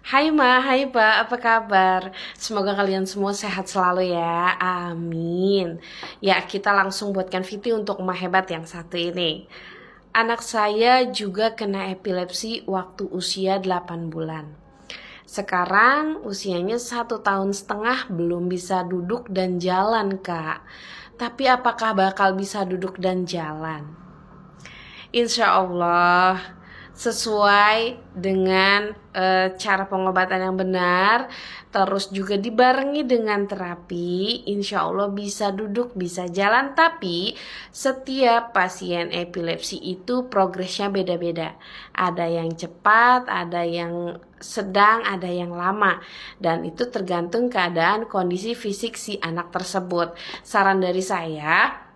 Hai Ma, hai Pak, apa kabar? Semoga kalian semua sehat selalu ya, amin. Ya, kita langsung buatkan video untuk emak hebat yang satu ini. Anak saya juga kena epilepsi waktu usia 8 bulan. Sekarang usianya 1 tahun setengah, belum bisa duduk dan jalan, Kak. Tapi apakah bakal bisa duduk dan jalan? Insya Allah sesuai dengan cara pengobatan yang benar, terus juga dibarengi dengan terapi, insya Allah bisa duduk, bisa jalan. Tapi setiap pasien epilepsi itu progresnya beda-beda. Ada yang cepat, ada yang sedang, ada yang lama, dan itu tergantung keadaan kondisi fisik si anak tersebut. Saran dari saya,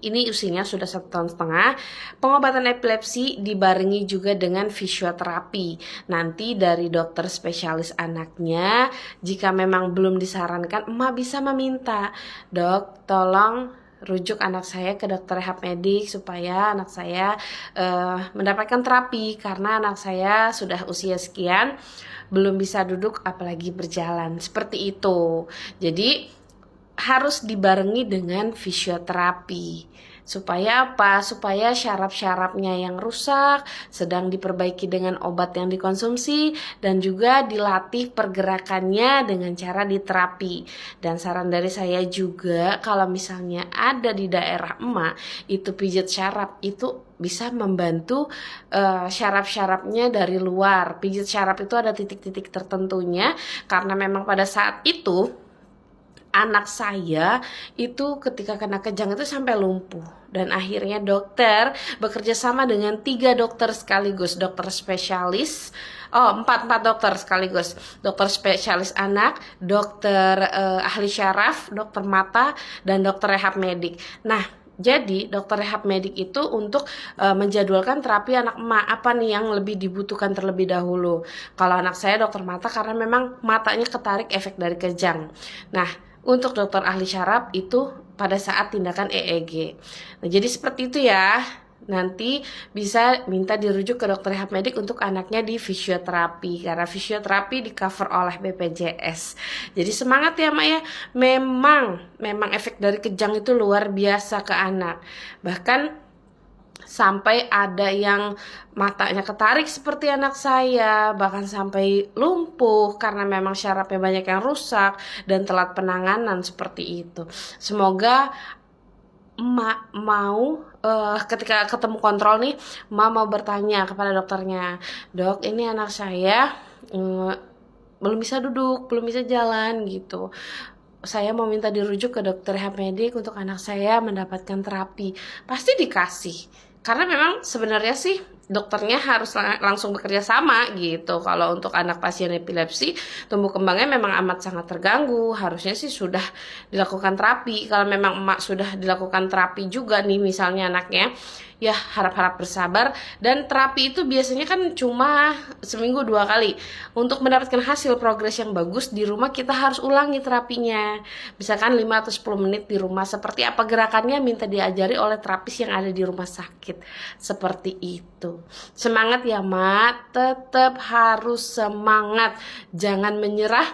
ini usianya sudah 1 tahun setengah. Pengobatan epilepsi dibarengi juga dengan fisioterapi. Nanti dari dokter spesialis anaknya, jika memang belum disarankan, emak bisa meminta, "Dok, tolong rujuk anak saya ke dokter rehab medik supaya anak saya mendapatkan terapi, karena anak saya sudah usia sekian belum bisa duduk apalagi berjalan." Seperti itu. Jadi harus dibarengi dengan fisioterapi. Supaya apa? Supaya syaraf-syarafnya yang rusak sedang diperbaiki dengan obat yang dikonsumsi, dan juga dilatih pergerakannya dengan cara diterapi. Dan saran dari saya juga, kalau misalnya ada di daerah emak itu pijat syaraf, itu bisa membantu syaraf-syarafnya dari luar. Pijat syaraf itu ada titik-titik tertentunya, karena memang pada saat itu anak saya itu ketika kena kejang itu sampai lumpuh, dan akhirnya dokter bekerja sama dengan 3 dokter sekaligus, dokter spesialis, empat dokter sekaligus, dokter spesialis anak, dokter ahli syaraf, dokter mata, dan dokter rehab medik. Nah, jadi dokter rehab medik itu untuk menjadwalkan terapi anak emak, apa nih yang lebih dibutuhkan terlebih dahulu. Kalau anak saya dokter mata, karena memang matanya ketarik efek dari kejang. Nah, untuk dokter ahli syaraf itu pada saat tindakan EEG. Nah, jadi seperti itu ya. Nanti bisa minta dirujuk ke dokter rehab medik untuk anaknya di fisioterapi, karena fisioterapi di cover oleh BPJS. Jadi semangat ya Mak ya. Memang efek dari kejang itu luar biasa ke anak. Bahkan sampai ada yang matanya ketarik seperti anak saya, bahkan sampai lumpuh karena memang syarafnya banyak yang rusak dan telat penanganan seperti itu. Semoga emak mau ketika ketemu kontrol nih, emak mau bertanya kepada dokternya, "Dok, ini anak saya belum bisa duduk, belum bisa jalan gitu. Saya mau minta dirujuk ke dokter rehab medik untuk anak saya mendapatkan terapi." Pasti dikasih. Karena memang sebenarnya sih dokternya harus langsung bekerja sama gitu. Kalau untuk anak pasien epilepsi, tumbuh kembangnya memang amat sangat terganggu. Harusnya sih sudah dilakukan terapi. Kalau memang emak sudah dilakukan terapi juga nih misalnya anaknya, ya harap-harap bersabar. Dan terapi itu biasanya kan cuma seminggu 2 kali. Untuk mendapatkan hasil progres yang bagus di rumah, kita harus ulangi terapinya. Misalkan 5 atau 10 menit di rumah. Seperti apa gerakannya minta diajari oleh terapis yang ada di rumah sakit. Seperti itu. Semangat ya Mak, tetap harus semangat. Jangan menyerah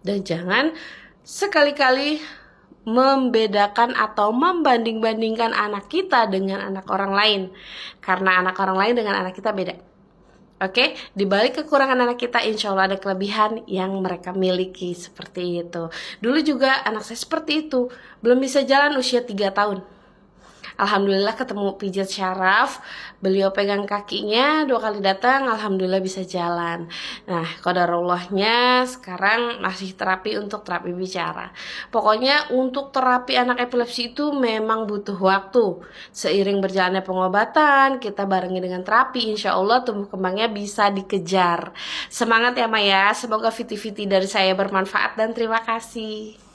dan jangan sekali-kali membedakan atau membanding-bandingkan anak kita dengan anak orang lain, karena anak orang lain dengan anak kita beda. Oke, di balik kekurangan anak kita, insya Allah ada kelebihan yang mereka miliki, seperti itu. Dulu juga anak saya seperti itu, belum bisa jalan usia 3 tahun. Alhamdulillah ketemu pijat syaraf, beliau pegang kakinya 2 kali datang, alhamdulillah bisa jalan. Nah, qadarullahnya sekarang masih terapi untuk terapi bicara. Pokoknya untuk terapi anak epilepsi itu memang butuh waktu. Seiring berjalannya pengobatan, kita barengi dengan terapi, insya Allah tumbuh kembangnya bisa dikejar. Semangat ya Maya, semoga viti-viti dari saya bermanfaat dan terima kasih.